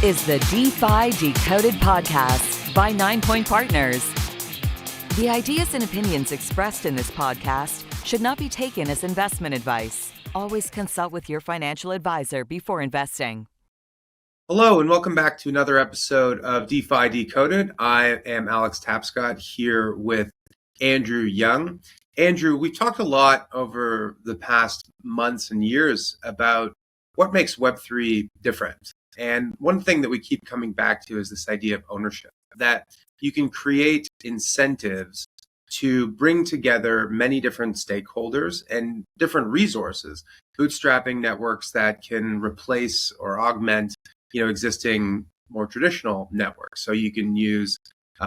is the DeFi Decoded podcast by 9 Point Partners. The ideas and opinions expressed in this podcast should not be taken as investment advice. Always consult with your financial advisor before investing. Hello, and welcome back to another episode of DeFi Decoded. I am Alex Tapscott here with Andrew Young. Andrew, we've talked a lot over the past months and years about what makes Web3 different. And one thing that we keep coming back to is this idea of ownership, that you can create incentives to bring together many different stakeholders and different resources, bootstrapping networks that can replace or augment, existing more traditional networks. So you can use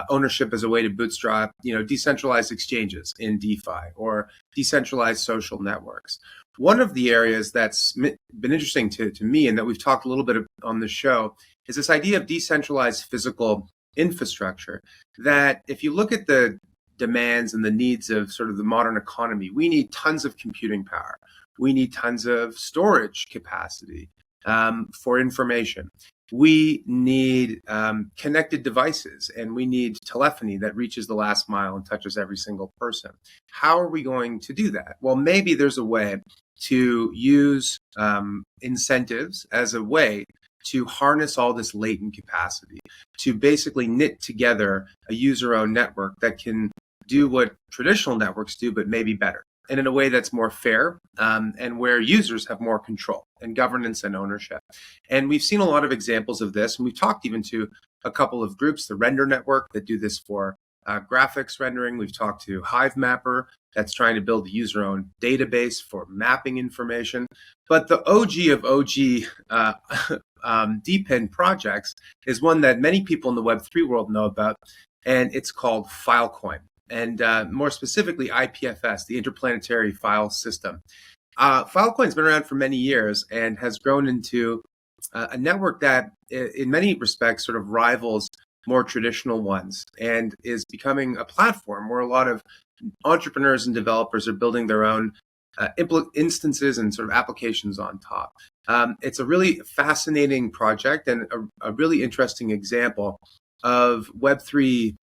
ownership as a way to bootstrap, decentralized exchanges in DeFi or decentralized social networks. One of the areas that's been interesting to me and that we've talked a little bit on the show is this idea of decentralized physical infrastructure, that if you look at the demands and the needs of sort of the modern economy, we need tons of computing power. We need tons of storage capacity for information. We need connected devices, and we need telephony that reaches the last mile and touches every single person. How are we going to do that? Well, maybe there's a way to use incentives as a way to harness all this latent capacity, to basically knit together a user-owned network that can do what traditional networks do, but maybe better, and in a way that's more fair, and where users have more control and governance and ownership. And we've seen a lot of examples of this, and we've talked even to a couple of groups, the Render Network, that do this for graphics rendering. We've talked to Hive Mapper, that's trying to build a user-owned database for mapping information. But the OG of OG DePIN projects is one that many people in the Web3 world know about, and it's called Filecoin. And more specifically, IPFS, the Interplanetary File System. Filecoin's been around for many years and has grown into a network that, in many respects, sort of rivals more traditional ones and is becoming a platform where a lot of entrepreneurs and developers are building their own instances and sort of applications on top. It's a really fascinating project and a really interesting example of Web3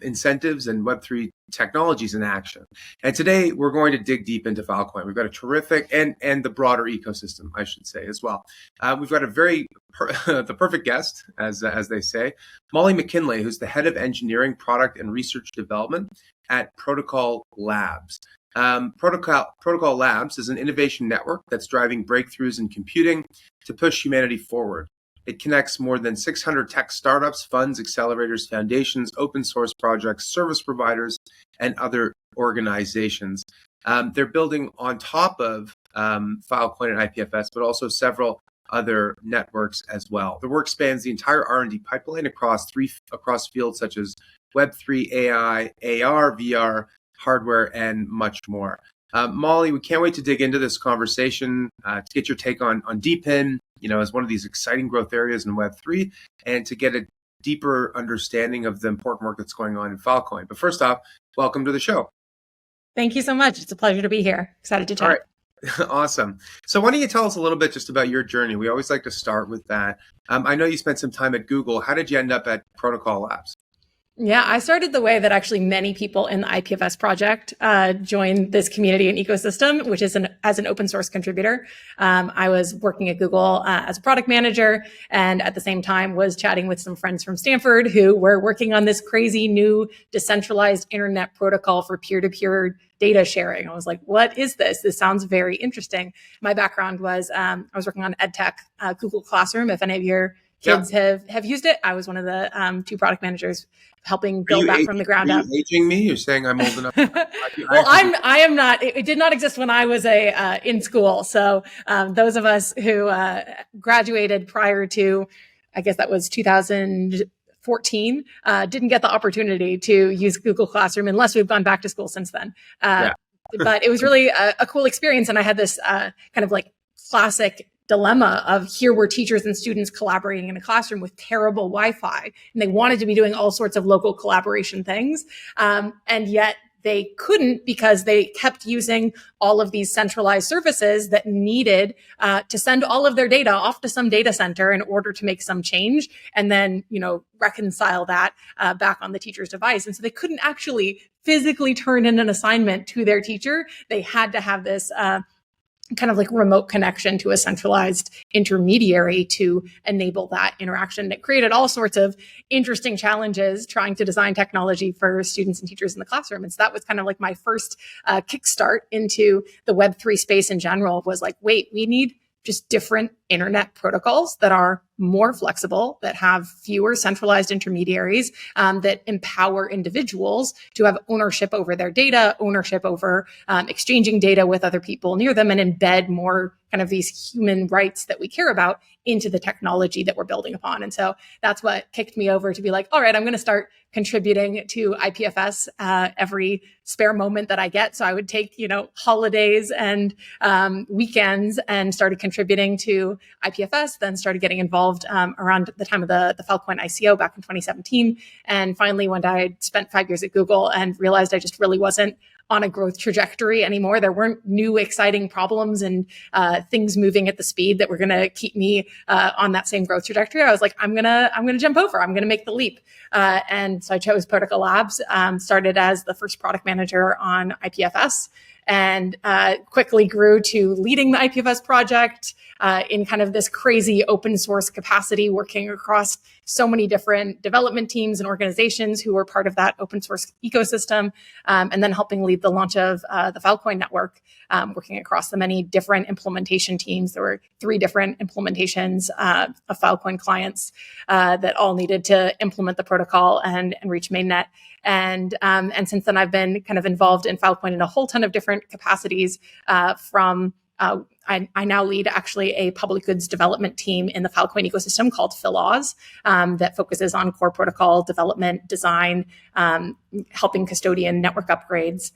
incentives and Web3 technologies in action. And today we're going to dig deep into Filecoin. We've got a terrific, and the broader ecosystem, I should say, as well. We've got a the perfect guest, as they say, Molly Mackinlay, who's the head of engineering, product, and research development at Protocol Labs. Protocol Labs is an innovation network that's driving breakthroughs in computing to push humanity forward. It connects more than 600 tech startups, funds, accelerators, foundations, open source projects, service providers, and other organizations. They're building on top of Filecoin and IPFS, but also several other networks as well. The work spans the entire R&D pipeline across fields such as Web3, AI, AR, VR, hardware, and much more. Molly, we can't wait to dig into this conversation, to get your take on DePIN, as one of these exciting growth areas in Web3, and to get a deeper understanding of the important work that's going on in Filecoin. But first off, welcome to the show. Thank you so much. It's a pleasure to be here. Excited to chat. All right. Awesome. So why don't you tell us a little bit just about your journey? We always like to start with that. I know you spent some time at Google. How did you end up at Protocol Labs? Yeah, I started the way that actually many people in the IPFS project joined this community and ecosystem, which is as an open source contributor. I was working at Google as a product manager, and at the same time was chatting with some friends from Stanford who were working on this crazy new decentralized internet protocol for peer-to-peer data sharing. I was like, what is this? This sounds very interesting. My background was I was working on EdTech, Google Classroom. If any of your kids have used it, I was one of the two product managers helping build that from the ground up. Are you aging me? You're saying I'm old enough? Well, I am not. It did not exist when I was in school. So those of us who graduated prior to, I guess that was 2014, didn't get the opportunity to use Google Classroom unless we've gone back to school since then. But it was really a cool experience. And I had this kind of like classic dilemma of here were teachers and students collaborating in a classroom with terrible Wi-Fi, and they wanted to be doing all sorts of local collaboration things. And yet they couldn't because they kept using all of these centralized services that needed to send all of their data off to some data center in order to make some change and then, reconcile that back on the teacher's device. And so they couldn't actually physically turn in an assignment to their teacher. They had to have this kind of like remote connection to a centralized intermediary to enable that interaction. It created all sorts of interesting challenges trying to design technology for students and teachers in the classroom. And so that was kind of like my first kickstart into the Web3 space in general, was like, wait, we need just different internet protocols that are more flexible, that have fewer centralized intermediaries, that empower individuals to have ownership over their data, ownership over exchanging data with other people near them, and embed more kind of these human rights that we care about into the technology that we're building upon. And so that's what kicked me over to be like, all right, I'm going to start contributing to IPFS every spare moment that I get. So I would take, holidays and weekends and started contributing to IPFS, then started getting involved around the time of the Filecoin ICO back in 2017. And finally, one day I spent 5 years at Google and realized I just really wasn't on a growth trajectory anymore. There weren't new exciting problems and things moving at the speed that were going to keep me on that same growth trajectory. I was like, I'm gonna jump over. I'm gonna make the leap. And so I chose Protocol Labs. Started as the first product manager on IPFS, and quickly grew to leading the IPFS project in kind of this crazy open source capacity, working across so many different development teams and organizations who were part of that open source ecosystem, and then helping lead the launch of the Filecoin network, working across the many different implementation teams. There were 3 different implementations of Filecoin clients that all needed to implement the protocol and reach mainnet. And since then, I've been kind of involved in Filecoin in a whole ton of different capacities, I now lead actually a public goods development team in the Filecoin ecosystem called Philoz, that focuses on core protocol development, design, helping custodian network upgrades,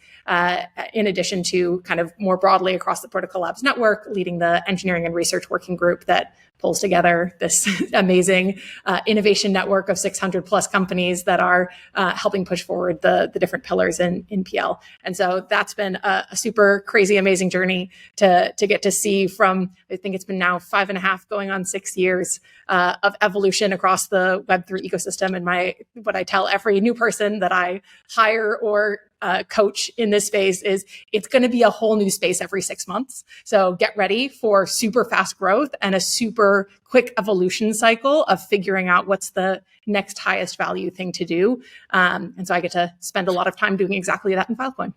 in addition to kind of more broadly across the Protocol Labs network, leading the engineering and research working group that pulls together this amazing innovation network of 600 plus companies that are helping push forward the different pillars in PL. And so that's been a super crazy, amazing journey to get to see from, I think it's been now 5.5 going on 6 years of evolution across the Web3 ecosystem. And what I tell every new person that I hire or coach in this space is it's going to be a whole new space every 6 months. So get ready for super fast growth and a super quick evolution cycle of figuring out what's the next highest value thing to do. And so I get to spend a lot of time doing exactly that in Filecoin.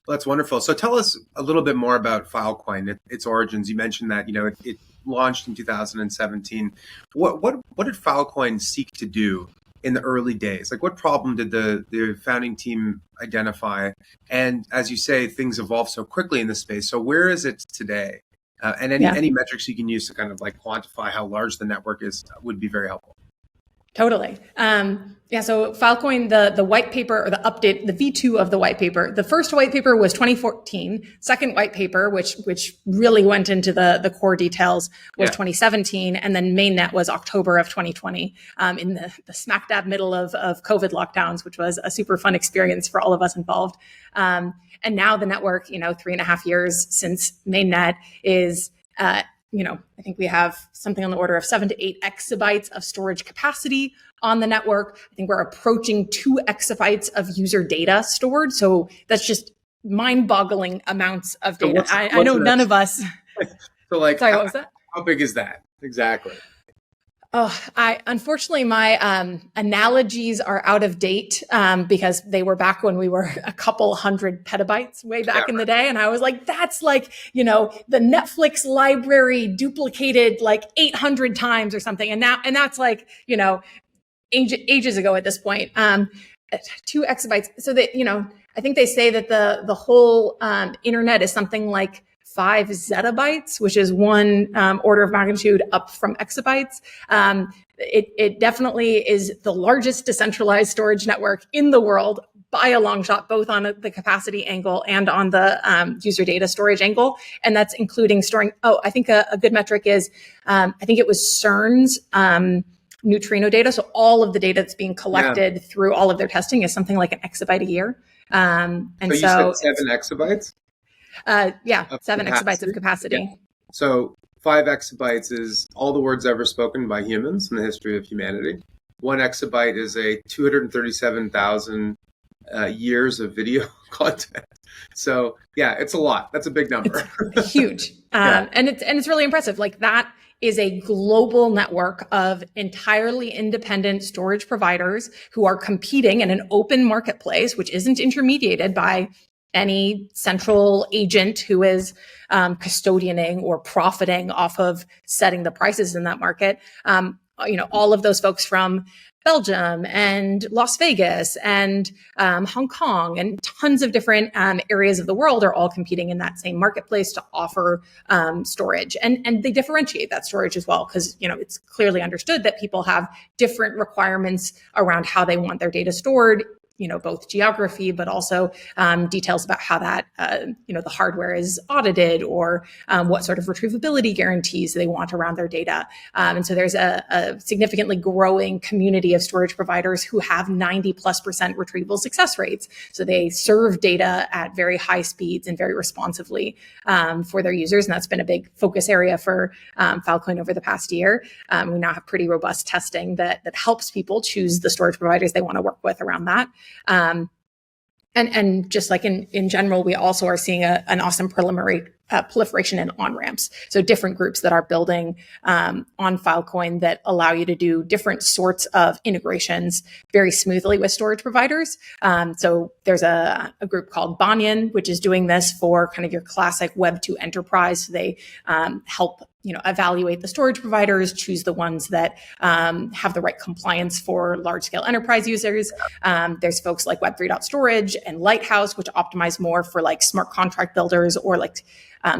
Well, that's wonderful. So tell us a little bit more about Filecoin, its origins. You mentioned that, it launched in 2017. What did Filecoin seek to do in the early days? Like, what problem did the founding team identify? And as you say, things evolve so quickly in this space. So where is it today? And any metrics you can use to kind of like quantify how large the network is would be very helpful. Totally. So Filecoin, the white paper or the update, the V2 of the white paper, the first white paper was 2014. Second white paper, which really went into the core details, was 2017. And then mainnet was October of 2020, in the smack dab middle of COVID lockdowns, which was a super fun experience for all of us involved. And now the network, 3.5 years since mainnet is, I think we have something on the order of 7 to 8 exabytes of storage capacity on the network. I think we're approaching 2 exabytes of user data stored. So that's just mind-boggling amounts of data. I know none of us. So like, sorry, what was that? How big is that exactly? Oh, unfortunately, my analogies are out of date because they were back when we were a couple hundred petabytes way back in the day. And I was like, that's like, the Netflix library duplicated like 800 times or something. And that's like, ages ago at this point, 2 exabytes. So that, I think they say that the whole internet is something like 5 zettabytes, which is one order of magnitude up from exabytes. It definitely is the largest decentralized storage network in the world by a long shot, both on the capacity angle and on the user data storage angle. And that's including storing, I think a good metric is, I think it was CERN's neutrino data. So all of the data that's being collected through all of their testing is something like an exabyte a year. And so you said 7 exabytes? Yeah, 7 capacity? exabytes of capacity. Yeah. So 5 exabytes is all the words ever spoken by humans in the history of humanity. 1 exabyte is a 237,000 years of video content. So yeah, it's a lot. That's a big number. It's huge. And it's really impressive. Like, that is a global network of entirely independent storage providers who are competing in an open marketplace, which isn't intermediated by any central agent who is custodianing or profiting off of setting the prices in that market. All of those folks from Belgium and Las Vegas and Hong Kong and tons of different areas of the world are all competing in that same marketplace to offer storage. And they differentiate that storage as well, because it's clearly understood that people have different requirements around how they want their data stored, both geography, but also details about how that, the hardware is audited, or what sort of retrievability guarantees they want around their data. And so there's a significantly growing community of storage providers who have 90+% retrieval success rates. So they serve data at very high speeds and very responsively for their users. And that's been a big focus area for Filecoin over the past year. We now have pretty robust testing that helps people choose the storage providers they want to work with around that. And just like in general, we also are seeing an awesome proliferation in on-ramps. So different groups that are building on Filecoin that allow you to do different sorts of integrations very smoothly with storage providers. So there's a group called Banyan, which is doing this for kind of your classic Web2 enterprise. So they help evaluate the storage providers, choose the ones that have the right compliance for large-scale enterprise users. There's folks like Web3.storage and Lighthouse, which optimize more for like smart contract builders or like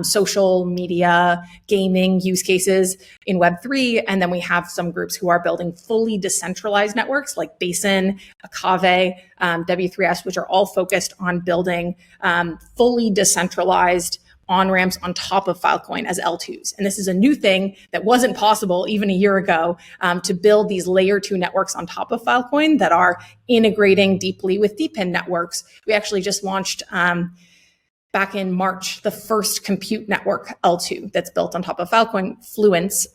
social media, gaming use cases in Web3. And then we have some groups who are building fully decentralized networks like Basin, Aave, W3S, which are all focused on building fully decentralized on-ramps on top of Filecoin as L2s. And this is a new thing that wasn't possible even a year ago, to build these layer 2 networks on top of Filecoin that are integrating deeply with DePIN networks. We actually just launched back in March, the first compute network L2 that's built on top of Filecoin. Fluence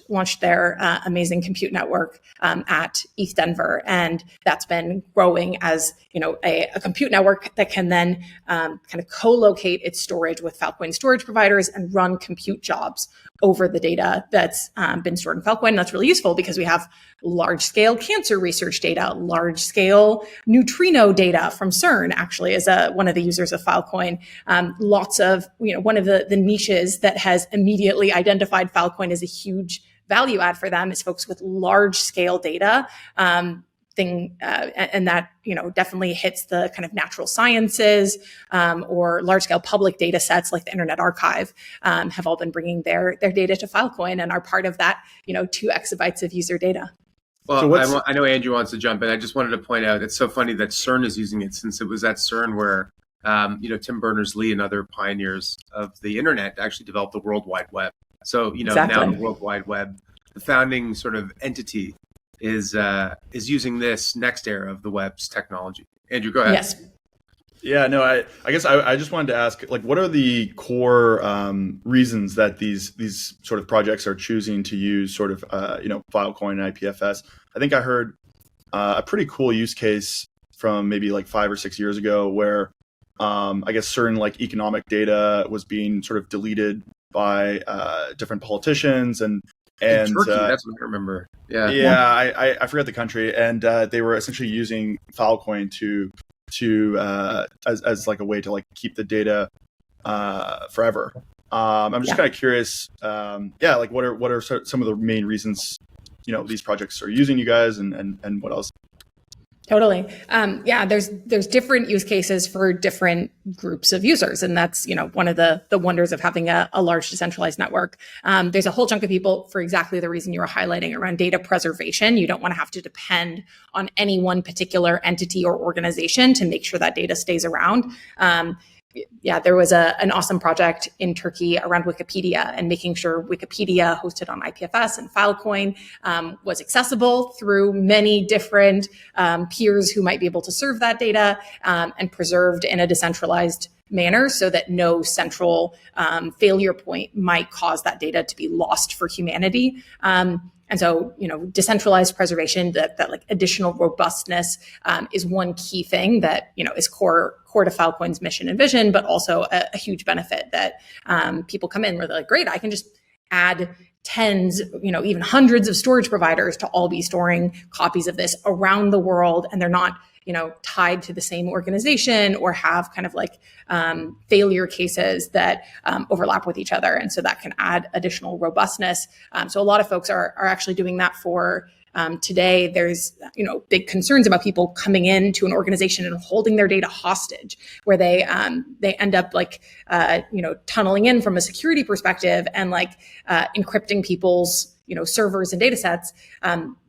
launched their amazing compute network at ETH Denver, and that's been growing as a compute network that can then kind of co-locate its storage with Filecoin storage providers and run compute jobs over the data that's been stored in Filecoin. And that's really useful because we have large-scale cancer research data, large-scale neutrino data from CERN, actually, as one of the users of Filecoin. Lots of, one of the niches that has immediately identified Filecoin as a huge value add for them is folks with large-scale data. And that definitely hits the kind of natural sciences or large-scale public data sets like the Internet Archive have all been bringing their data to Filecoin and are part of that 2 exabytes of user data. Well, so I know Andrew wants to jump in. I just wanted to point out it's so funny that CERN is using it, since it was at CERN where Tim Berners-Lee and other pioneers of the internet actually developed the World Wide Web. So Exactly. Now the World Wide Web, the founding sort of entity, is using this next era of the web's technology. Andrew, go ahead. Yes. Yeah, no, I guess I just wanted to ask, like, what are the core reasons that these sort of projects are choosing to use sort of Filecoin and IPFS? I think I heard a pretty cool use case from maybe like 5 or 6 years ago where I guess certain like economic data was being sort of deleted by different politicians and Turkey, that's what I remember. I forget the country, and they were essentially using Filecoin as like a way to like keep the data forever. I'm just kind of curious. Like what are some of the main reasons these projects are using you guys, and what else? Totally. There's different use cases for different groups of users. And that's, one of the wonders of having a large decentralized network. There's a whole chunk of people for exactly the reason you were highlighting around data preservation. You don't want to have to depend on any one particular entity or organization to make sure that data stays around. yeah, there was an awesome project in Turkey around Wikipedia and making sure Wikipedia hosted on IPFS and Filecoin was accessible through many different peers who might be able to serve that data and preserved in a decentralized manner so that no central failure point might cause that data to be lost for humanity. And so, decentralized preservation, that like additional robustness is one key thing that, is core to Filecoin's mission and vision, but also a huge benefit that people come in where they're like, great, I can just add tens, even hundreds of storage providers to all be storing copies of this around the world. And they're not, tied to the same organization or have kind of like failure cases that overlap with each other. And so that can add additional robustness. So a lot of folks are actually doing that for today. There's, big concerns about people coming into an organization and holding their data hostage, where they end up like, tunneling in from a security perspective and like encrypting people's servers and data sets.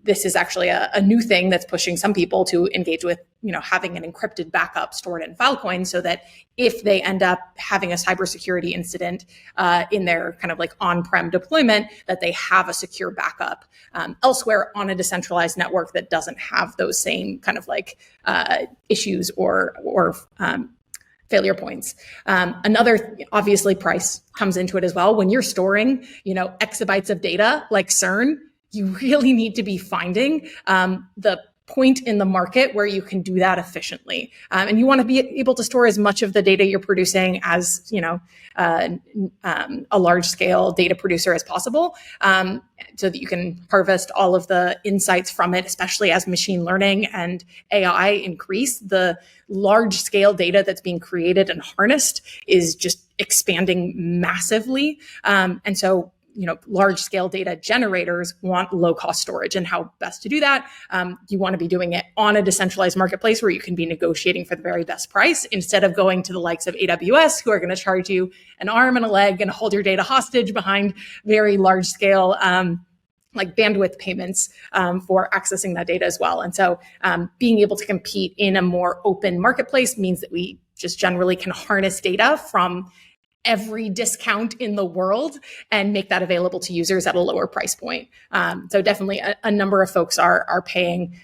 This is actually a new thing that's pushing some people to engage with, having an encrypted backup stored in Filecoin so that if they end up having a cybersecurity incident in their kind of like on-prem deployment, that they have a secure backup elsewhere on a decentralized network that doesn't have those same kind of like issues or failure points. Another, obviously, price comes into it as well. When you're storing, exabytes of data like CERN, you really need to be finding the point in the market where you can do that efficiently. And you want to be able to store as much of the data you're producing as, a large scale data producer as possible, so that you can harvest all of the insights from it, especially as machine learning and AI increase. The large scale data that's being created and harnessed is just expanding massively. And so, large scale data generators want low cost storage, and how best to do that. You want to be doing it on a decentralized marketplace where you can be negotiating for the very best price instead of going to the likes of AWS, who are going to charge you an arm and a leg and hold your data hostage behind very large scale like bandwidth payments for accessing that data as well. And so being able to compete in a more open marketplace means that we just generally can harness data from every discount in the world and make that available to users at a lower price point. So definitely a number of folks are paying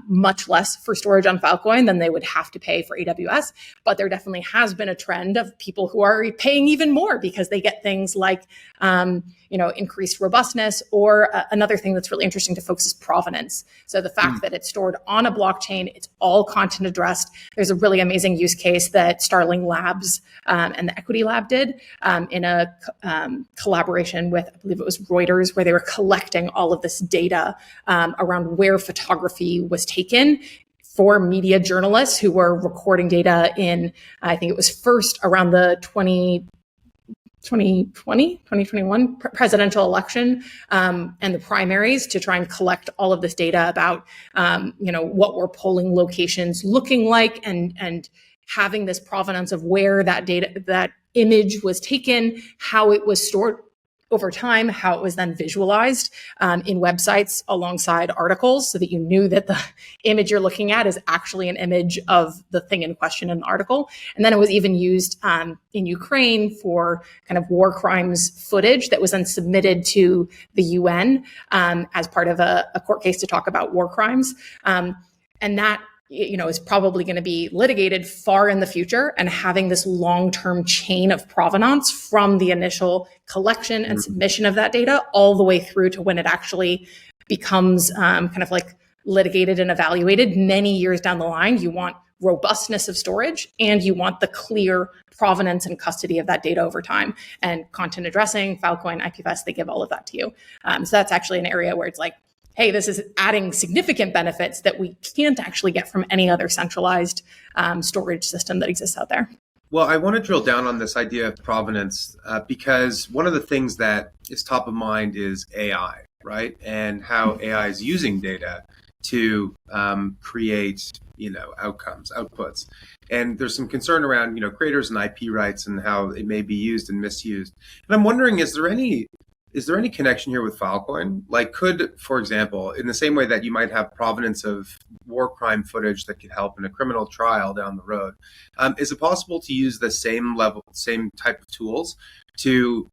much less for storage on Filecoin than they would have to pay for AWS. But there definitely has been a trend of people who are paying even more because they get things like increased robustness, or another thing that's really interesting to folks is provenance. So the fact that it's stored on a blockchain, it's all content addressed. There's a really amazing use case that Starling Labs and the Equity Lab did in a collaboration with, I believe it was Reuters, where they were collecting all of this data around where photography was taken for media journalists who were recording data in, I think it was first around the 2021 presidential election and the primaries, to try and collect all of this data about, what were polling locations looking like, and having this provenance of where that data, that image was taken, how it was stored over time, how it was then visualized in websites alongside articles, so that you knew that the image you're looking at is actually an image of the thing in question in the article. And then it was even used in Ukraine for kind of war crimes footage that was then submitted to the UN as part of a court case to talk about war crimes. And that is probably going to be litigated far in the future, and having this long-term chain of provenance from the initial collection and submission of that data all the way through to when it actually becomes kind of like litigated and evaluated many years down the line. You want robustness of storage, and you want the clear provenance and custody of that data over time. And content addressing, Filecoin, IPFS, they give all of that to you. So that's actually an area where it's like, hey, this is adding significant benefits that we can't actually get from any other centralized storage system that exists out there. Well, I want to drill down on this idea of provenance because one of the things that is top of mind is AI, right? And how AI is using data to create, outcomes, outputs. And there's some concern around, creators and IP rights and how it may be used and misused. And I'm wondering, is there any is there any connection here with Filecoin? Like, could, for example, in the same way that you might have provenance of war crime footage that could help in a criminal trial down the road, is it possible to use the same type of tools to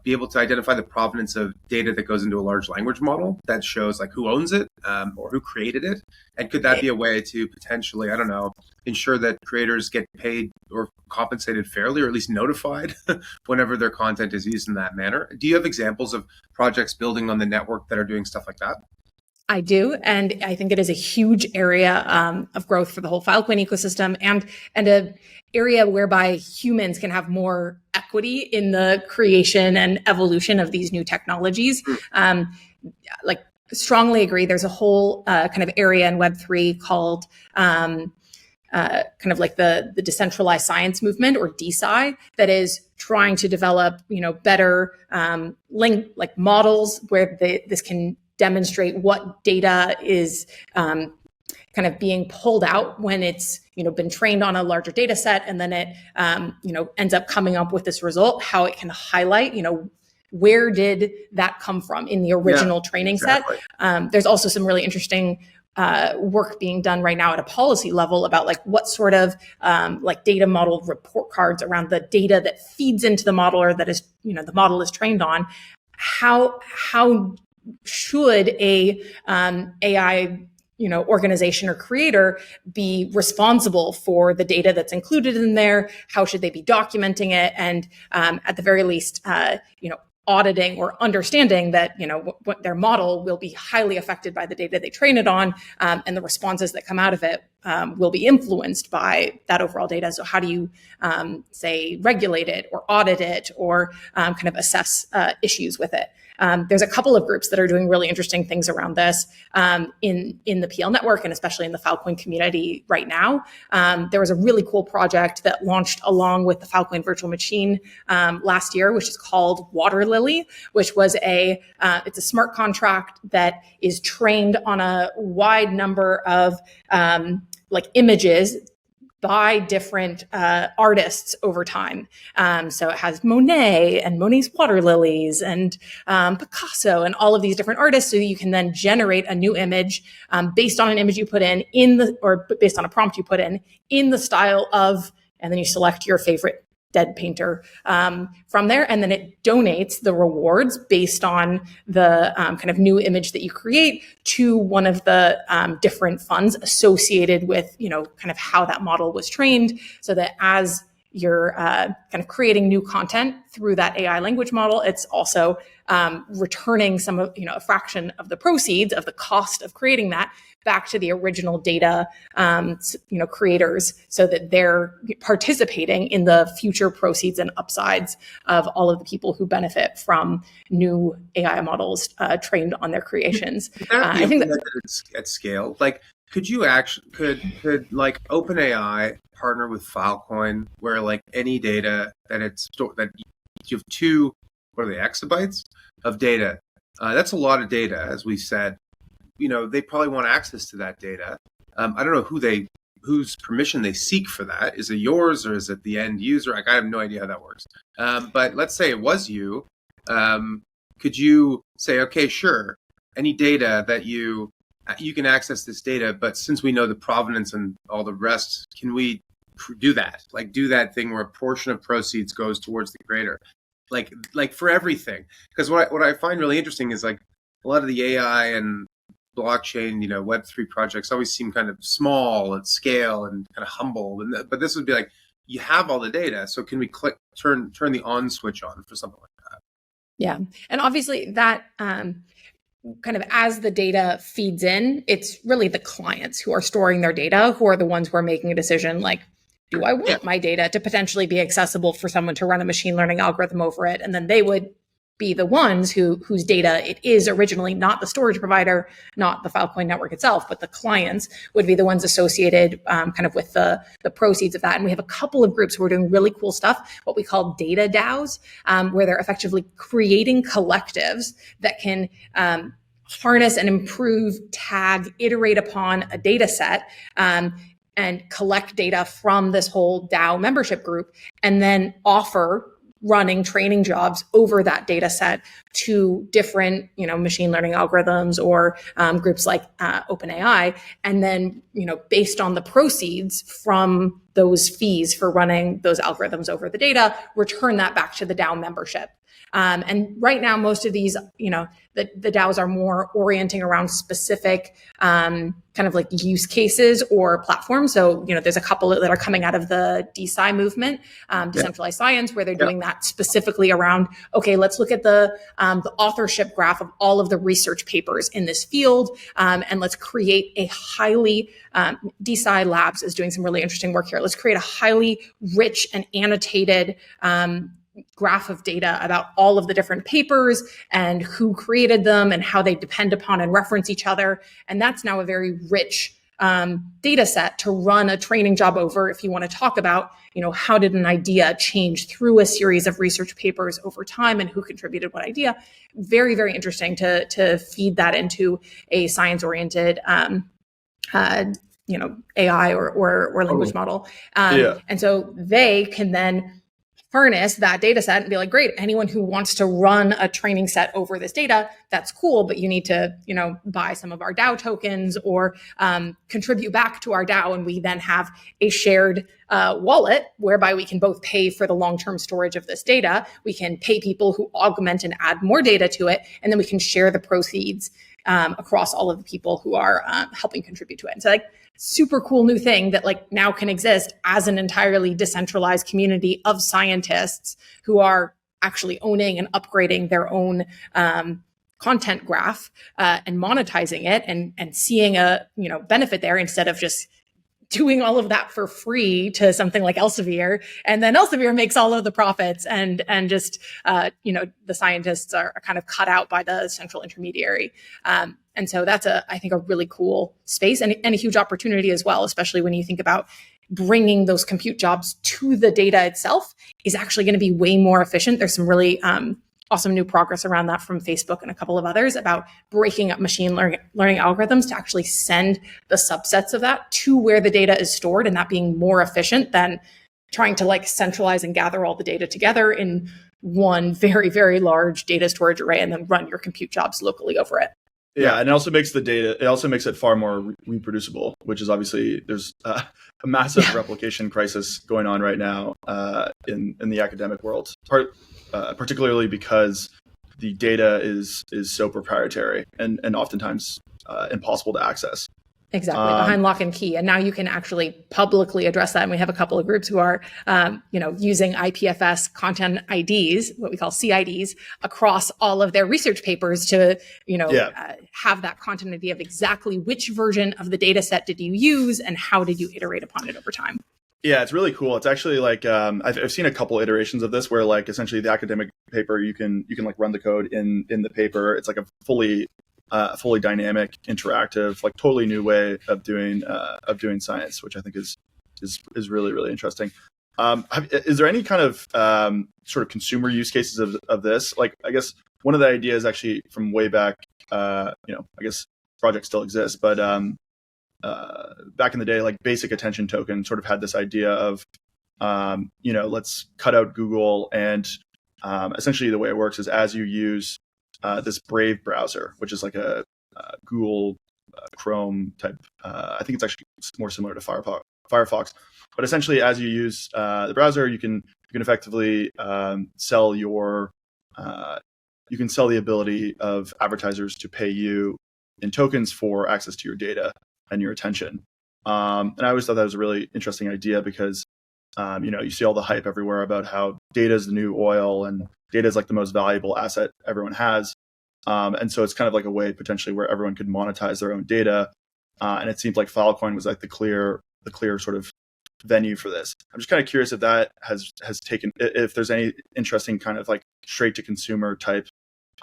be able to identify the provenance of data that goes into a large language model that shows like who owns it or who created it? And could that be a way to potentially, I don't know, ensure that creators get paid or compensated fairly, or at least notified whenever their content is used in that manner? Do you have examples of projects building on the network that are doing stuff like that? I do, and I think it is a huge area of growth for the whole Filecoin ecosystem, and an area whereby humans can have more equity in the creation and evolution of these new technologies. Like, strongly agree. There's a whole kind of area in Web3 called kind of like the decentralized science movement, or DeSci, that is trying to develop better like models where this can demonstrate what data is kind of being pulled out when it's been trained on a larger data set, and then it ends up coming up with this result, how it can highlight where did that come from in the original training set. There's also some really interesting work being done right now at a policy level about like what sort of like data model report cards around the data that feeds into the model, or that is the model is trained on. How should a AI organization or creator be responsible for the data that's included in there? How should they be documenting it? And at the very least, auditing or understanding that what their model will be highly affected by the data they train it on, and the responses that come out of it will be influenced by that overall data. So how do you say regulate it or audit it, or kind of assess issues with it? There's a couple of groups that are doing really interesting things around this in the PL network, and especially in the Filecoin community right now. There was a really cool project that launched along with the Filecoin Virtual Machine last year, which is called Water Lily, which was it's a smart contract that is trained on a wide number of like images by different artists over time. So it has Monet and Monet's water lilies and Picasso and all of these different artists. So you can then generate a new image based on an image you put or based on a prompt you put in the style of, and then you select your favorite dead painter from there, and then it donates the rewards based on the kind of new image that you create to one of the different funds associated with kind of how that model was trained, so that as you're kind of creating new content through that AI language model, it's also returning some of a fraction of the proceeds of the cost of creating that back to the original data creators, so that they're participating in the future proceeds and upsides of all of the people who benefit from new AI models trained on their creations. I think that at scale, like, could you actually could like OpenAI partner with Filecoin, where like any data that that you have exabytes of data. That's a lot of data, as we said. They probably want access to that data. I don't know whose permission they seek for that. Is it yours, or is it the end user? Like, I have no idea how that works. But let's say it was you. Could you say, okay, sure, any data that you can access this data, but since we know the provenance and all the rest, can we do that? Like, do that thing where a portion of proceeds goes towards the creator, like for everything? Because what I find really interesting is like a lot of the AI and blockchain, Web3 projects always seem kind of small at scale and kind of humble. But this would be like, you have all the data, so can we turn the on switch on for something like that? Yeah, and obviously that kind of as the data feeds in, it's really the clients who are storing their data who are the ones who are making a decision like, do I want my data to potentially be accessible for someone to run a machine learning algorithm over it? And then they would be the ones whose data it is originally, not the storage provider, not the Filecoin network itself, but the clients would be the ones associated kind of with the proceeds of that. And we have a couple of groups who are doing really cool stuff, what we call data DAOs, where they're effectively creating collectives that can harness and improve, tag, iterate upon a data set, and collect data from this whole DAO membership group, and then offer running training jobs over that data set to different, machine learning algorithms or groups like OpenAI. And then, based on the proceeds from those fees for running those algorithms over the data, return that back to the DAO membership. And right now, most of these, the DAOs are more orienting around specific kind of like use cases or platforms. So, there's a couple that are coming out of the DeSci movement, decentralized science, where they're doing that specifically around, okay, let's look at the authorship graph of all of the research papers in this field, and let's create a highly, DeSci Labs is doing some really interesting work here. Let's create a highly rich and annotated graph of data about all of the different papers and who created them and how they depend upon and reference each other. And that's now a very rich data set to run a training job over if you want to talk about, how did an idea change through a series of research papers over time and who contributed what idea. Very, very interesting to feed that into a science-oriented AI or language model. And so they can then harness that data set and be like, great, anyone who wants to run a training set over this data, that's cool, but you need to, buy some of our DAO tokens or contribute back to our DAO. And we then have a shared wallet whereby we can both pay for the long-term storage of this data. We can pay people who augment and add more data to it. And then we can share the proceeds across all of the people who are helping contribute to it. And so super cool new thing that now can exist as an entirely decentralized community of scientists who are actually owning and upgrading their own content graph and monetizing it and seeing a benefit there instead of just doing all of that for free to something like Elsevier, and then Elsevier makes all of the profits and just the scientists are kind of cut out by the central intermediary. And so that's I think a really cool space and a huge opportunity as well, especially when you think about bringing those compute jobs to the data itself is actually going to be way more efficient. There's some really awesome new progress around that from Facebook and a couple of others about breaking up machine learning algorithms to actually send the subsets of that to where the data is stored, and that being more efficient than trying to centralize and gather all the data together in one very, very large data storage array and then run your compute jobs locally over it. Yeah, and it also makes it far more reproducible, which is obviously there's a massive replication crisis going on right now in the academic world, particularly because the data is so proprietary and oftentimes impossible to access. Exactly, behind lock and key. And now you can actually publicly address that. And we have a couple of groups who are, using IPFS content IDs, what we call CIDs, across all of their research papers to, have that content ID of exactly which version of the data set did you use and how did you iterate upon it over time. Yeah, it's really cool. It's actually I've seen a couple iterations of this where essentially the academic paper, you can run the code in the paper. It's like a fully dynamic, interactive, totally new way of doing science, which I think is really, really interesting. Is there any kind of sort of consumer use cases of this? I guess one of the ideas actually from way back, I guess project still exists, but back in the day, Basic Attention Token sort of had this idea of, let's cut out Google, and essentially the way it works is as you use this Brave browser, which is like a Google Chrome type. I think it's actually more similar to Firefox. But essentially, as you use the browser, you can effectively sell the ability of advertisers to pay you in tokens for access to your data and your attention. And I always thought that was a really interesting idea because you see all the hype everywhere about how data is the new oil and data is the most valuable asset everyone has. And so it's kind of a way potentially where everyone could monetize their own data. And it seemed like Filecoin was the clear sort of venue for this. I'm just kind of curious if that has taken, if there's any interesting kind of straight to consumer type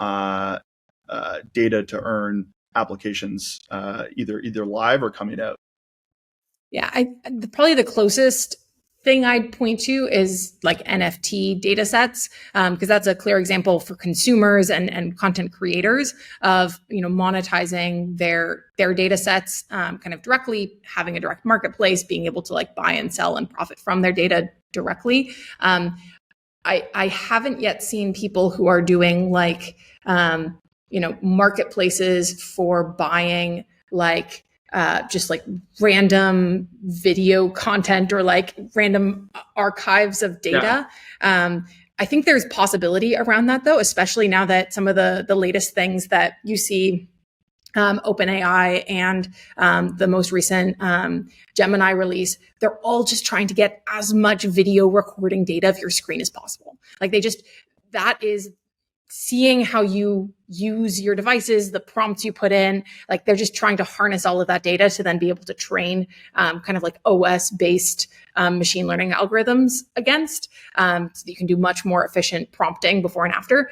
data to earn applications, either live or coming out. Yeah, probably the closest thing I'd point to is NFT data sets, because that's a clear example for consumers and content creators of monetizing their data sets kind of directly, having a direct marketplace, being able to buy and sell and profit from their data directly. I haven't yet seen people who are doing like, marketplaces for buying like just like random video content or like random archives of data. Yeah. I think there's possibility around that though, especially now that some of the latest things that you see, OpenAI and the most recent Gemini release, they're all just trying to get as much video recording data of your screen as possible. Like that is seeing how you use your devices, the prompts you put in, like they're just trying to harness all of that data to then be able to train kind of like OS based machine learning algorithms against, so that you can do much more efficient prompting before and after.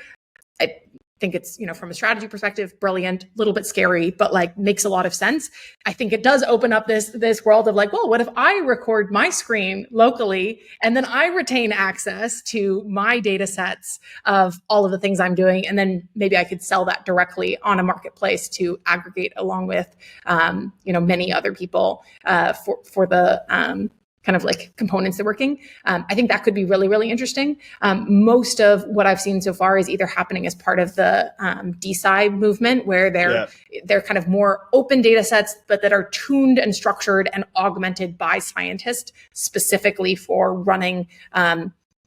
I think it's, from a strategy perspective, brilliant, a little bit scary, but like makes a lot of sense. I think it does open up this world of like, well, what if I record my screen locally and then I retain access to my data sets of all of the things I'm doing, and then maybe I could sell that directly on a marketplace to aggregate along with many other people for the kind of like components they're working. I think that could be really, really interesting. Most of what I've seen so far is either happening as part of the DeSci movement, where they're kind of more open data sets, but that are tuned and structured and augmented by scientists specifically for running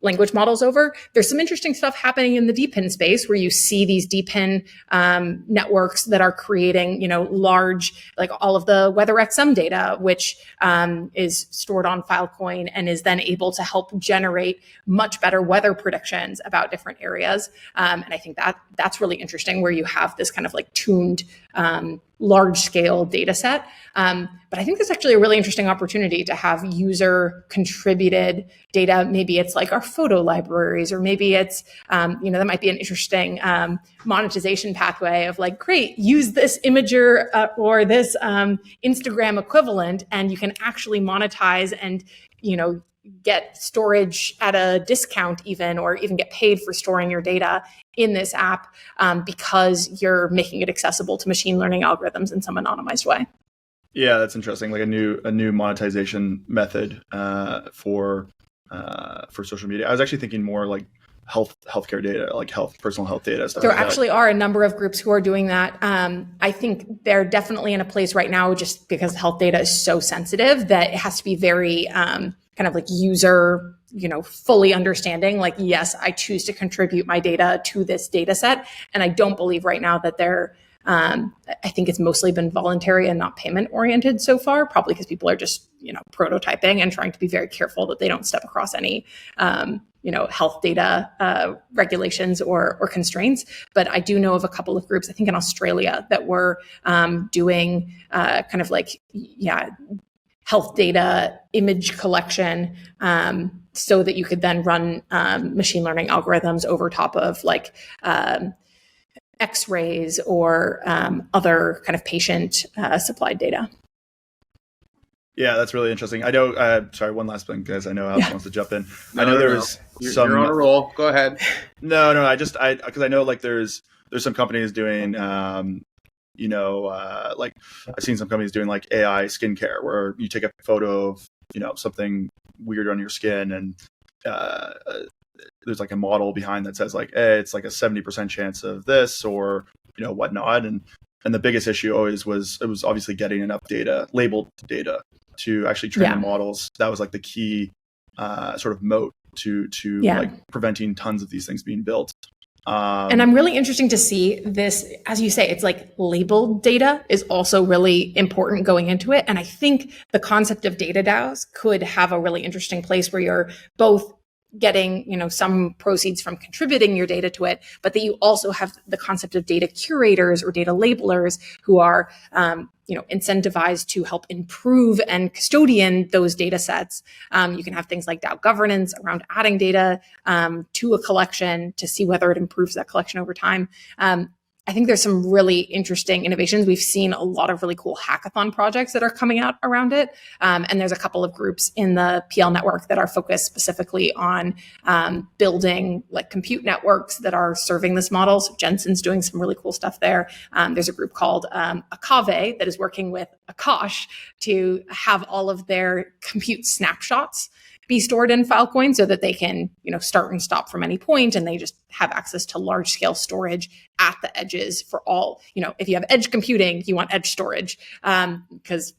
language models over. There's some interesting stuff happening in the DePIN space where you see these DePIN networks that are creating, large, like all of the WeatherXM data, which is stored on Filecoin and is then able to help generate much better weather predictions about different areas. And I think that's really interesting, where you have this kind of like tuned large scale data set. But I think there's actually a really interesting opportunity to have user contributed data. Maybe it's like our photo libraries, or maybe it's, that might be an interesting monetization pathway of like, great, use this imager or this Instagram equivalent, and you can actually monetize and, get storage at a discount even, or even get paid for storing your data in this app because you're making it accessible to machine learning algorithms in some anonymized way. Yeah, that's interesting. Like a new monetization method for social media. I was actually thinking more like healthcare data, like personal health data. Stuff there like actually are a number of groups who are doing that. I think they're definitely in a place right now, just because health data is so sensitive, that it has to be very kind of like user, fully understanding, like, yes, I choose to contribute my data to this data set. And I don't believe right now that they're, I think it's mostly been voluntary and not payment oriented so far, probably because people are just, prototyping and trying to be very careful that they don't step across any, health data regulations or constraints. But I do know of a couple of groups, I think in Australia, that were doing kind of like, health data image collection, so that you could then run machine learning algorithms over top of like X-rays or other kind of patient supplied data. Yeah, that's really interesting. I know. Sorry, one last thing, guys. I know Alex wants to jump in. I know there's some. You're on a roll. Go ahead. No. Because I know like there's some companies doing. Like I've seen some companies doing like AI skincare, where you take a photo of something weird on your skin, and there's like a model behind that says like, hey, it's like a 70% chance of this, or whatnot. And the biggest issue always was obviously getting enough data, labeled data, to actually train the models. That was like the key sort of moat to like preventing tons of these things being built. And I'm really interested to see this, as you say, it's like labeled data is also really important going into it. And I think the concept of data DAOs could have a really interesting place where you're both getting, some proceeds from contributing your data to it, but that you also have the concept of data curators or data labelers who are, incentivized to help improve and custodian those data sets. You can have things like DAO governance around adding data to a collection to see whether it improves that collection over time. I think there's some really interesting innovations. We've seen a lot of really cool hackathon projects that are coming out around it. And there's a couple of groups in the PL network that are focused specifically on building like compute networks that are serving this model. So Jensen's doing some really cool stuff there. There's a group called Akave that is working with Akash to have all of their compute snapshots be stored in Filecoin so that they can, start and stop from any point, and they just have access to large scale storage at the edges for all, if you have edge computing, you want edge storage, because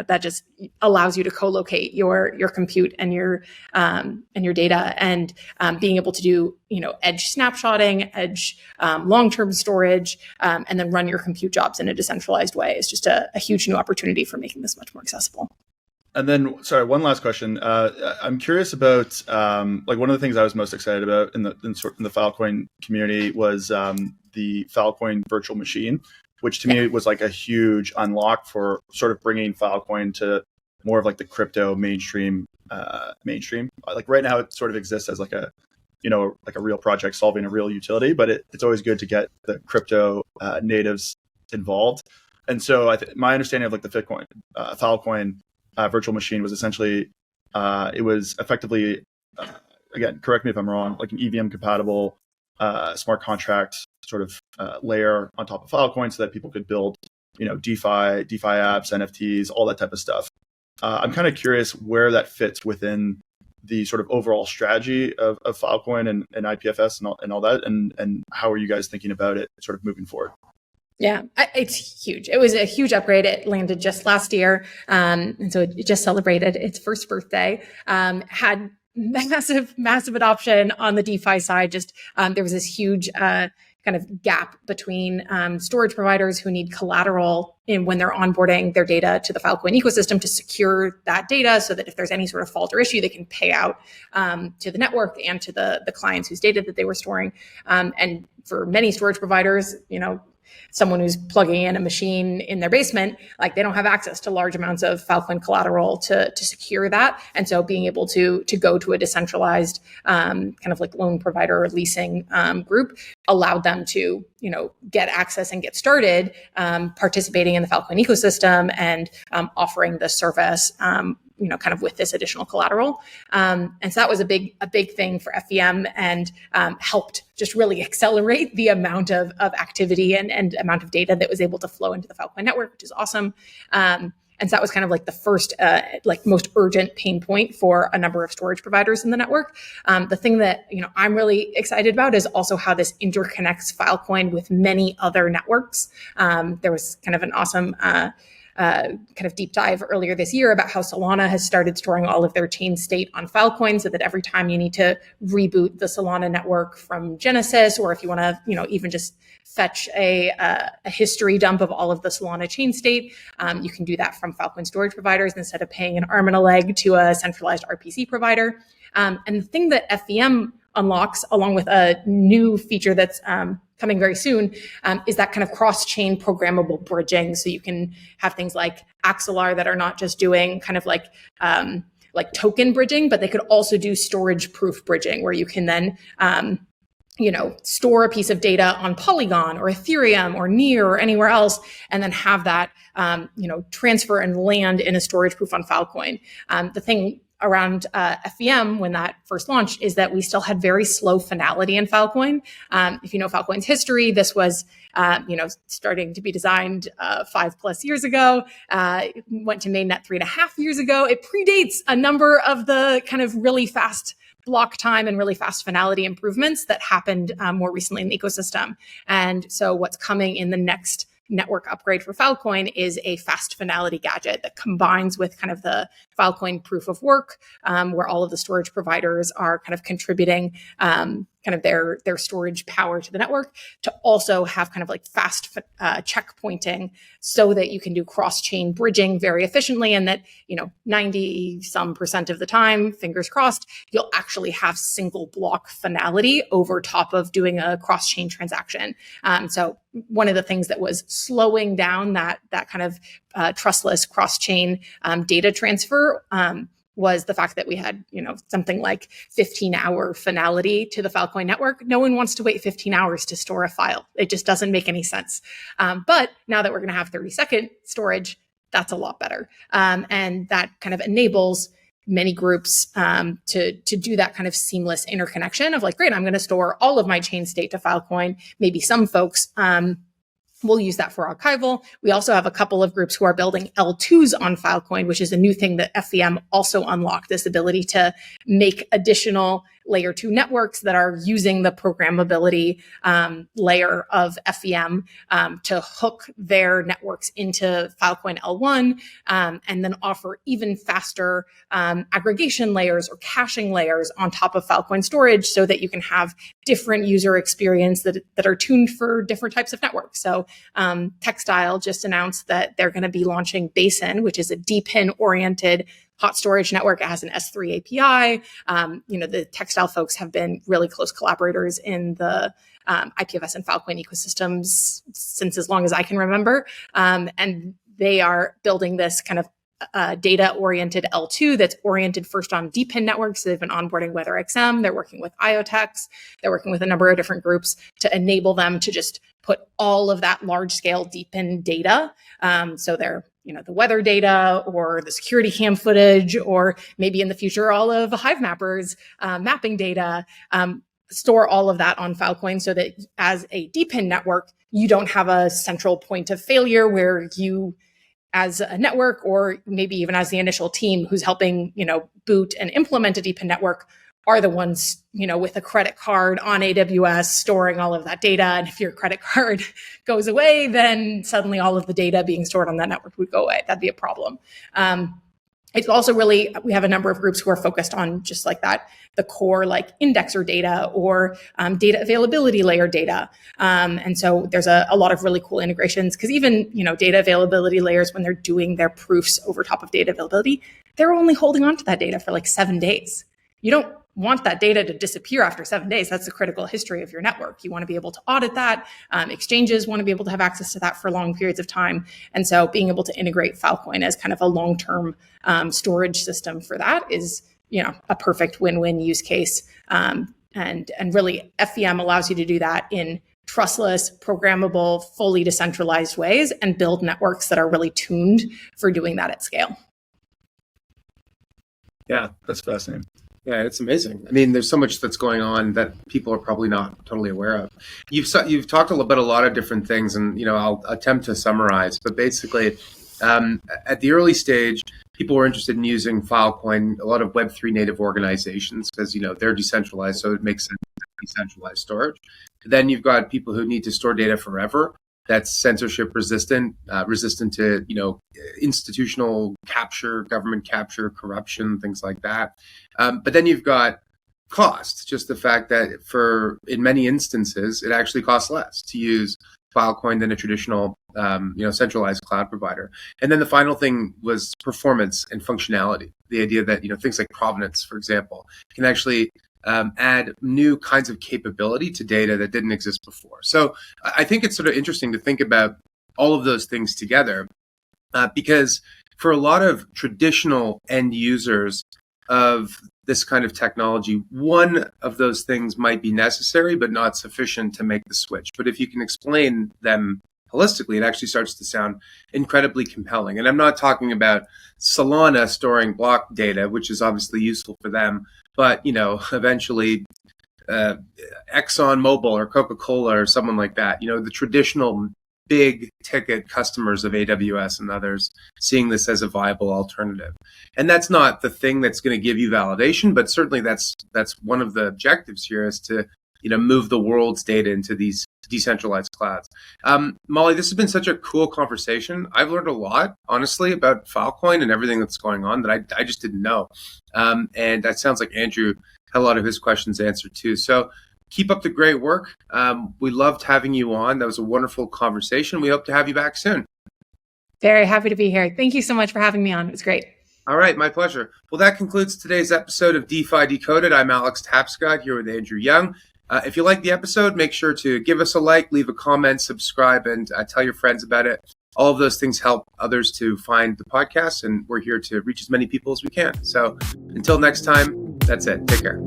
that just allows you to co-locate your compute and your data, and being able to do edge snapshotting, edge long-term storage, and then run your compute jobs in a decentralized way is just a huge new opportunity for making this much more accessible. And then, sorry, one last question. I'm curious about one of the things I was most excited about in the Filecoin community was the Filecoin Virtual Machine, which to me was like a huge unlock for sort of bringing Filecoin to more of like the crypto mainstream. Like right now, it sort of exists as like a real project solving a real utility, but it's always good to get the crypto natives involved. And so my understanding of like the Filecoin Virtual Machine was essentially it was effectively again, correct me if I'm wrong, like an EVM compatible smart contract sort of layer on top of Filecoin so that people could build, DeFi apps, NFTs, all that type of stuff. I'm kind of curious where that fits within the sort of overall strategy of Filecoin and IPFS and all that, and how are you guys thinking about it sort of moving forward? Yeah, it's huge. It was a huge upgrade. It landed just last year. And so it just celebrated its first birthday, had massive adoption on the DeFi side. Just there was this huge kind of gap between storage providers who need collateral when they're onboarding their data to the Filecoin ecosystem to secure that data so that if there's any sort of fault or issue, they can pay out to the network and to the clients whose data that they were storing. And for many storage providers, someone who's plugging in a machine in their basement, like they don't have access to large amounts of Filecoin collateral to secure that. And so being able to go to a decentralized kind of like loan provider or leasing group allowed them to, get access and get started participating in the Filecoin ecosystem and offering the service kind of with this additional collateral. And so that was a big thing for FVM and helped just really accelerate the amount of activity and amount of data that was able to flow into the Filecoin network, which is awesome. And so that was kind of like the first, most urgent pain point for a number of storage providers in the network. The thing that, I'm really excited about is also how this interconnects Filecoin with many other networks. There was kind of an awesome kind of deep dive earlier this year about how Solana has started storing all of their chain state on Filecoin so that every time you need to reboot the Solana network from Genesis, or if you want to, even just fetch a history dump of all of the Solana chain state, you can do that from Filecoin storage providers instead of paying an arm and a leg to a centralized RPC provider. And the thing that FVM unlocks, along with a new feature that's coming very soon, is that kind of cross-chain programmable bridging. So you can have things like Axelar that are not just doing kind of like token bridging, but they could also do storage proof bridging, where you can then store a piece of data on Polygon or Ethereum or Near or anywhere else, and then have that transfer and land in a storage proof on Filecoin. The thing around FVM when that first launched is that we still had very slow finality in Filecoin. If you know Filecoin's history, this was starting to be designed 5+ years ago, went to mainnet 3.5 years ago. It predates a number of the kind of really fast block time and really fast finality improvements that happened more recently in the ecosystem. And so what's coming in the next network upgrade for Filecoin is a fast finality gadget that combines with kind of the Filecoin proof of work, where all of the storage providers are kind of contributing kind of their storage power to the network, to also have kind of like fast checkpointing so that you can do cross-chain bridging very efficiently, and that 90% of the time, fingers crossed, you'll actually have single block finality over top of doing a cross-chain transaction. So one of the things that was slowing down that kind of trustless cross-chain data transfer was the fact that we had, something like 15-hour finality to the Filecoin network. No one wants to wait 15 hours to store a file. It just doesn't make any sense. But now that we're going to have 30-second storage, that's a lot better. And that kind of enables many groups to do that kind of seamless interconnection of like, great, I'm going to store all of my chain state to Filecoin. Maybe some folks We'll use that for archival. We also have a couple of groups who are building L2s on Filecoin, which is a new thing that FVM also unlocked, this ability to make additional layer 2 networks that are using the programmability layer of FVM to hook their networks into Filecoin L1 and then offer even faster aggregation layers or caching layers on top of Filecoin storage so that you can have different user experience that are tuned for different types of networks. So Textile just announced that they're going to be launching Basin, which is a DPIN-oriented hot storage network. It has an S3 API. The Textile folks have been really close collaborators in the IPFS and Filecoin ecosystems since as long as I can remember. And they are building this kind of data-oriented L2 that's oriented first on DPIN networks. So they've been onboarding WeatherXM. They're working with IoTex. They're working with a number of different groups to enable them to just put all of that large-scale DPIN data. So they're the weather data or the security cam footage, or maybe in the future, all of Hive Mapper's mapping data, store all of that on Filecoin so that as a DPIN network, you don't have a central point of failure where you, as a network, or maybe even as the initial team who's helping, boot and implement a DPIN network, are the ones, with a credit card on AWS storing all of that data. And if your credit card goes away, then suddenly all of the data being stored on that network would go away. That'd be a problem. It's also we have a number of groups who are focused on just like that, the core like indexer data or data availability layer data. And so there's a lot of really cool integrations because even, data availability layers, when they're doing their proofs over top of data availability, they're only holding on to that data for like 7 days. You don't want that data to disappear after 7 days. That's the critical history of your network. You want to be able to audit that. Exchanges want to be able to have access to that for long periods of time. And so being able to integrate Filecoin as kind of a long-term storage system for that is, a perfect win-win use case. And really FVM allows you to do that in trustless, programmable, fully decentralized ways and build networks that are really tuned for doing that at scale. Yeah, that's fascinating. Yeah, it's amazing. I mean, there's so much that's going on that people are probably not totally aware of. You've talked about a lot of different things, and I'll attempt to summarize. But basically, at the early stage, people were interested in using Filecoin. A lot of Web3 native organizations, because they're decentralized, so it makes sense to decentralized storage. Then you've got people who need to store data forever. That's censorship resistant, resistant to institutional capture, government capture, corruption, things like that. But then you've got cost, just the fact that in many instances it actually costs less to use Filecoin than a traditional centralized cloud provider. And then the final thing was performance and functionality. The idea that things like provenance, for example, can actually add new kinds of capability to data that didn't exist before. So I think it's sort of interesting to think about all of those things together because for a lot of traditional end users of this kind of technology, one of those things might be necessary but not sufficient to make the switch. But if you can explain them holistically, it actually starts to sound incredibly compelling. And I'm not talking about Solana storing block data, which is obviously useful for them, but eventually ExxonMobil or Coca-Cola or someone like that, the traditional big ticket customers of AWS and others seeing this as a viable alternative. And that's not the thing that's going to give you validation, but certainly that's one of the objectives here is to move the world's data into these decentralized clouds. Molly, this has been such a cool conversation. I've learned a lot, honestly, about Filecoin and everything that's going on that I just didn't know. And that sounds like Andrew had a lot of his questions answered too. So keep up the great work. We loved having you on. That was a wonderful conversation. We hope to have you back soon. Very happy to be here. Thank you so much for having me on. It was great. All right, my pleasure. Well, that concludes today's episode of DeFi Decoded. I'm Alex Tapscott here with Andrew Young. If you like the episode, make sure to give us a like, leave a comment, subscribe, and tell your friends about it. All of those things help others to find the podcast, and we're here to reach as many people as we can. So until next time, that's it. Take care.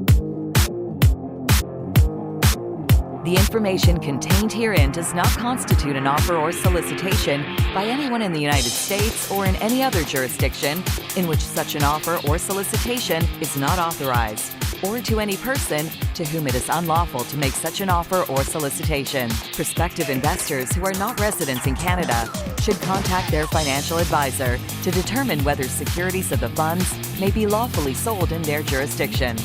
The information contained herein does not constitute an offer or solicitation by anyone in the United States or in any other jurisdiction in which such an offer or solicitation is not authorized, or to any person to whom it is unlawful to make such an offer or solicitation. Prospective investors who are not residents in Canada should contact their financial advisor to determine whether securities of the funds may be lawfully sold in their jurisdiction.